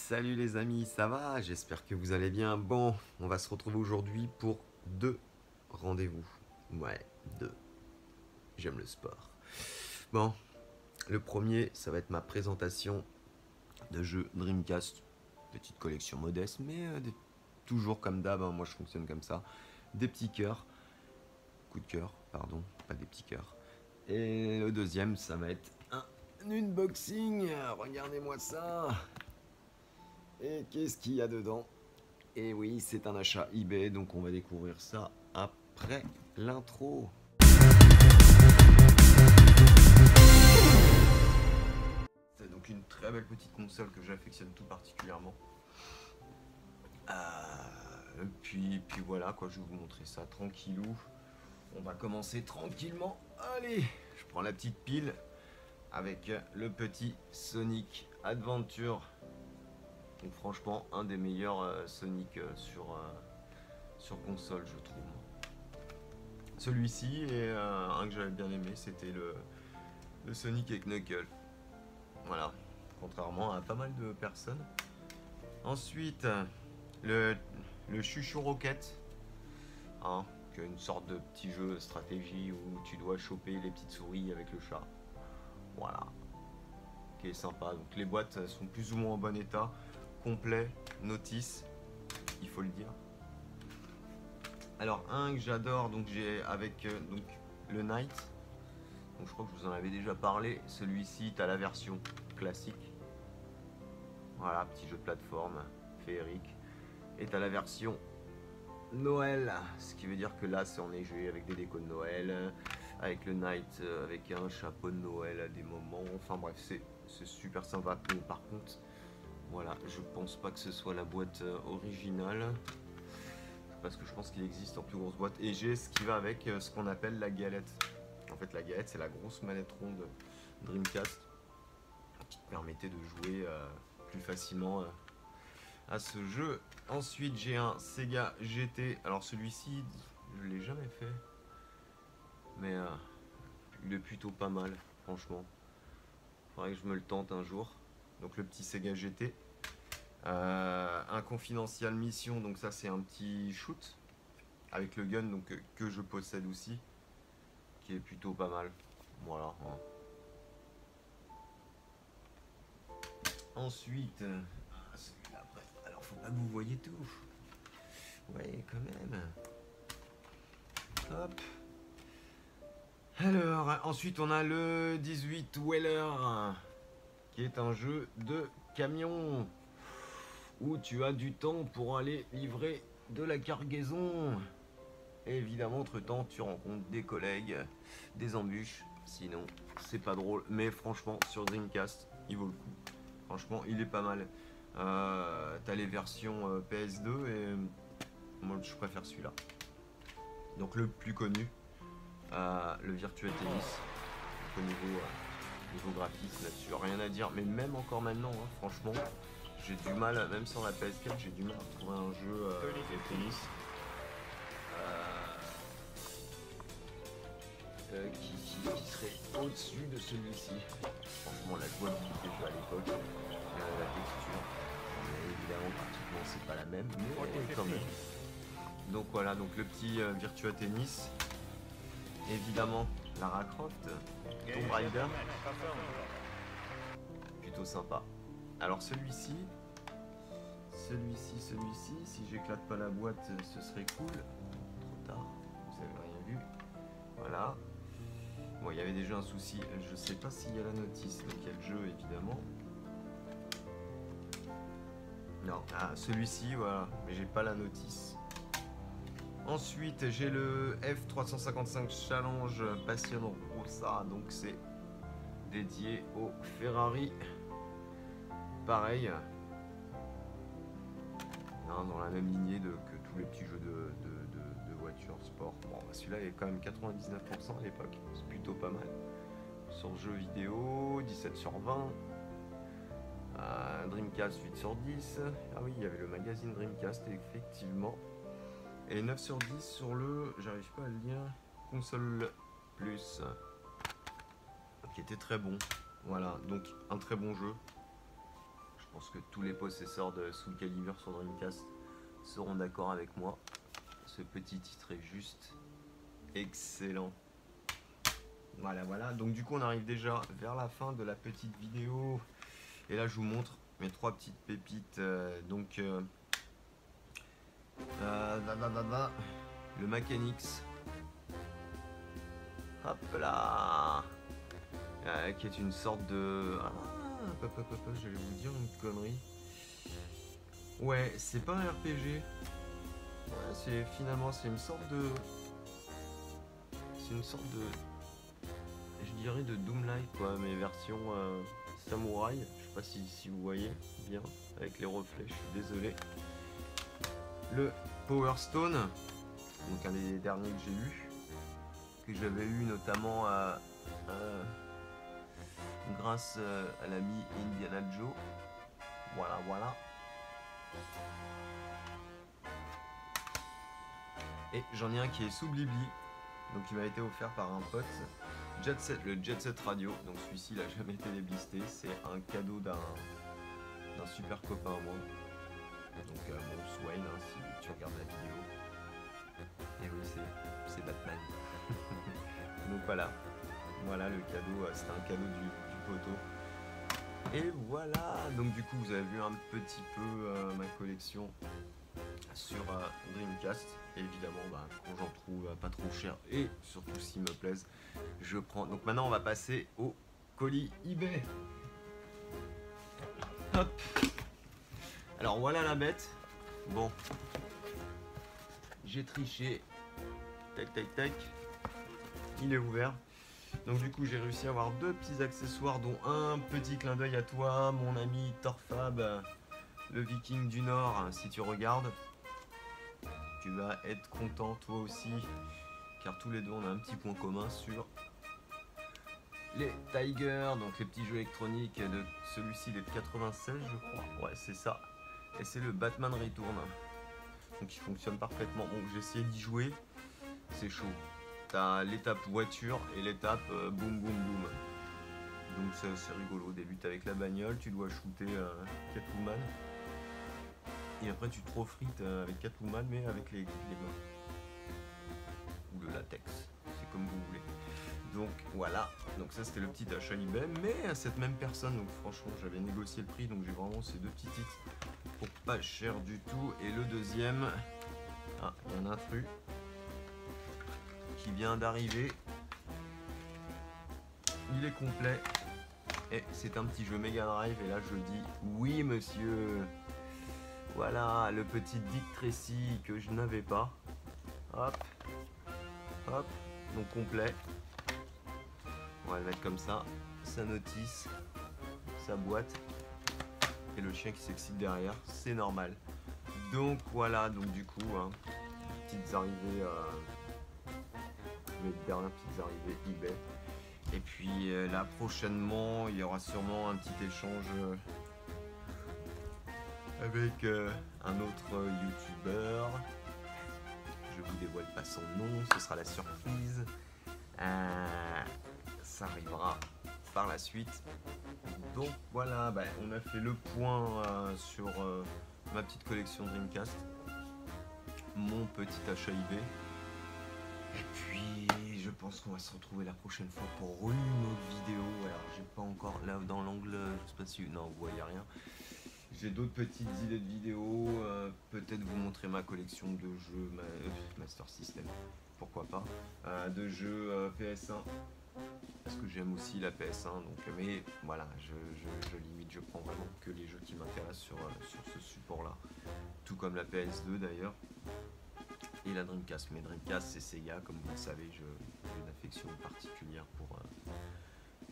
Salut les amis, ça va? J'espère que vous allez bien. Bon, on va se retrouver aujourd'hui pour deux rendez-vous. Ouais, deux. J'aime le sport. Bon, le premier, ça va être ma présentation de jeux Dreamcast. Petite collection modeste, mais toujours comme d'hab, hein, moi je fonctionne comme ça. Des petits cœurs. Coup de cœur, pardon, pas des petits cœurs. Et le deuxième, ça va être un unboxing. Regardez-moi ça. Et qu'est-ce qu'il y a dedans? Et oui, c'est un achat eBay, donc on va découvrir ça après l'intro. C'est donc une très belle petite console que j'affectionne tout particulièrement. Puis voilà, quoi, je vais vous montrer ça tranquillou. On va commencer tranquillement. Allez, je prends la petite pile avec le petit Sonic Adventure. Donc franchement, un des meilleurs Sonic sur console, je trouve. Celui-ci et un que j'avais bien aimé, c'était le Sonic avec Knuckles. Voilà, contrairement à pas mal de personnes. Ensuite, le Chuchu Rocket, hein, qui est une sorte de petit jeu stratégie où tu dois choper les petites souris avec le chat. Voilà, qui est sympa. Donc les boîtes sont plus ou moins en bon état, complet, notice, il faut le dire. Alors un que j'adore, donc j'ai avec donc le Knight. Donc je crois que je vous en avais déjà parlé. Celui-ci, tu as la version classique. Voilà, petit jeu de plateforme féerique. Et tu as la version Noël, ce qui veut dire que là c'est enneigé avec des décos de Noël, avec le Knight, avec un chapeau de Noël à des moments. Enfin bref, c'est super sympa. Mais par contre, voilà, je pense pas que ce soit la boîte originale. Parce que je pense qu'il existe en plus grosse boîte. Et j'ai ce qui va avec ce qu'on appelle la galette. En fait, la galette, c'est la grosse manette ronde Dreamcast qui te permettait de jouer plus facilement à ce jeu. Ensuite, j'ai un Sega GT. Alors, celui-ci, je l'ai jamais fait. Mais il est plutôt pas mal, franchement. Faudrait que je me le tente un jour. Donc, le petit Sega GT. Un confidential mission, donc ça c'est un petit shoot avec le gun donc que je possède aussi, qui est plutôt pas mal. Voilà. Ensuite, celui-là après. Alors faut pas que vous voyez tout. Ouais, quand même. Hop. Alors ensuite on a le 18 Wheeler, qui est un jeu de camion où tu as du temps pour aller livrer de la cargaison. Et évidemment, entre-temps, tu rencontres des collègues, des embûches. Sinon, c'est pas drôle. Mais franchement, sur Dreamcast, il vaut le coup. Franchement, il est pas mal. T'as les versions PS2 et moi, je préfère celui-là. Donc le plus connu, le Virtua Tennis. Donc, au niveau graphisme là-dessus, rien à dire. Mais même encore maintenant, hein, franchement, j'ai du mal, même sans la PS4, j'ai du mal à trouver un jeu de tennis qui serait au-dessus de celui-ci. Franchement, la jouabilité à l'époque, la texture, mais évidemment, pratiquement, c'est pas la même, mais quand même. Donc voilà, donc le petit Virtua Tennis. Évidemment, Lara Croft, Tomb Raider. Plutôt sympa. Alors celui-ci, si j'éclate pas la boîte, ce serait cool. Trop tard, vous avez rien vu. Voilà. Bon, il y avait déjà un souci, je sais pas s'il y a la notice, donc il y a le jeu évidemment. Non, celui-ci, voilà, mais j'ai pas la notice. Ensuite, j'ai le F355 Challenge Passion Rossa, donc c'est dédié au Ferrari. Pareil, hein, dans la même lignée que tous les petits jeux de voitures sport. Bon, celui-là est quand même 99% à l'époque, c'est plutôt pas mal. Sur jeux vidéo, 17 sur 20. Dreamcast 8 sur 10. Ah oui, il y avait le magazine Dreamcast, effectivement. Et 9 sur 10 sur le, j'arrive pas à le lire, console plus, qui était très bon. Voilà, donc un très bon jeu. Je pense que tous les possesseurs de Soul Calibur sur Dreamcast seront d'accord avec moi. Ce petit titre est juste excellent. Voilà. Donc du coup, on arrive déjà vers la fin de la petite vidéo. Et là, je vous montre mes 3 petites pépites. Le Mechanix. Hop là, qui est une sorte de... j'allais vous dire une connerie. Ouais, c'est pas un RPG. Ouais, finalement c'est une sorte de... Je dirais de Doom-like quoi, mais version samouraï. Je sais pas si vous voyez bien avec les reflets, je suis désolé. Le Power Stone, donc un des derniers que j'ai eu, que j'avais eu notamment grâce à l'ami Indiana Joe. Voilà. Et j'en ai un qui est sous Blibli, donc il m'a été offert par un pote. Le Jet Set Radio, donc celui-ci il a jamais été déblisté, c'est un cadeau d'un super copain à moi. Donc bon, Swain, hein, si tu regardes la vidéo. Et oui, c'est Batman. Donc voilà le cadeau, c'était un cadeau du poteau. Et voilà, donc du coup vous avez vu un petit peu ma collection sur Dreamcast. Et évidemment, quand j'en trouve pas trop cher et surtout s'ils me plaisent, je prends. Donc maintenant on va passer au colis eBay. Hop. Alors voilà la bête. Bon, j'ai triché. Tac. Il est ouvert. Donc du coup j'ai réussi à avoir 2 petits accessoires, dont un petit clin d'œil à toi, mon ami Torfab, le Viking du Nord. Si tu regardes, tu vas être content toi aussi, car tous les deux on a un petit point commun sur les Tiger, donc les petits jeux électroniques. De celui-ci il est de 96 je crois, ouais c'est ça, et c'est le Batman Return, donc il fonctionne parfaitement. Bon, j'ai essayé d'y jouer, c'est chaud. T'as l'étape voiture et l'étape boum. Donc c'est rigolo. Débute avec la bagnole, tu dois shooter Catwoman. Et après tu te refrites avec Catwoman, mais avec les mains. Ou le latex, c'est comme vous voulez. Donc voilà, donc ça c'était le petit achat eBay, mais à cette même personne, donc franchement j'avais négocié le prix, donc j'ai vraiment ces 2 petits titres pour pas cher du tout. Et le deuxième, il y a un intrus qui vient d'arriver, il est complet et c'est un petit jeu Mega Drive. Et là je dis oui monsieur, voilà le petit Dick Tracy que je n'avais pas. Hop, donc complet. On va le mettre comme ça, sa notice, sa boîte et le chien qui s'excite derrière, c'est normal. Donc voilà, donc du coup petites arrivées, mes dernières petites arrivées eBay. Et puis là prochainement il y aura sûrement un petit échange avec un autre youtubeur. Je vous dévoile pas son nom, ce sera la surprise. Ça arrivera par la suite. Donc voilà, on a fait le point sur ma petite collection Dreamcast, mon petit achat eBay. Et puis je pense qu'on va se retrouver la prochaine fois pour une autre vidéo. Alors j'ai pas encore là dans l'angle, je sais pas si non vous voyez rien. J'ai d'autres petites idées de vidéos, peut-être vous montrer ma collection de jeux Master System, pourquoi pas, de jeux PS1, parce que j'aime aussi la PS1, donc, mais voilà, je limite, je prends vraiment que les jeux qui m'intéressent sur ce support-là, tout comme la PS2 d'ailleurs, et la Dreamcast. Mais Dreamcast c'est Sega, comme vous le savez, j'ai une affection particulière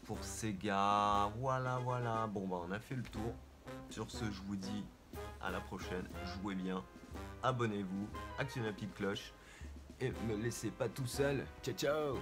pour Sega, voilà. Bon on a fait le tour. Sur ce, je vous dis à la prochaine, jouez bien, abonnez-vous, actionnez la petite cloche et ne me laissez pas tout seul. Ciao ciao.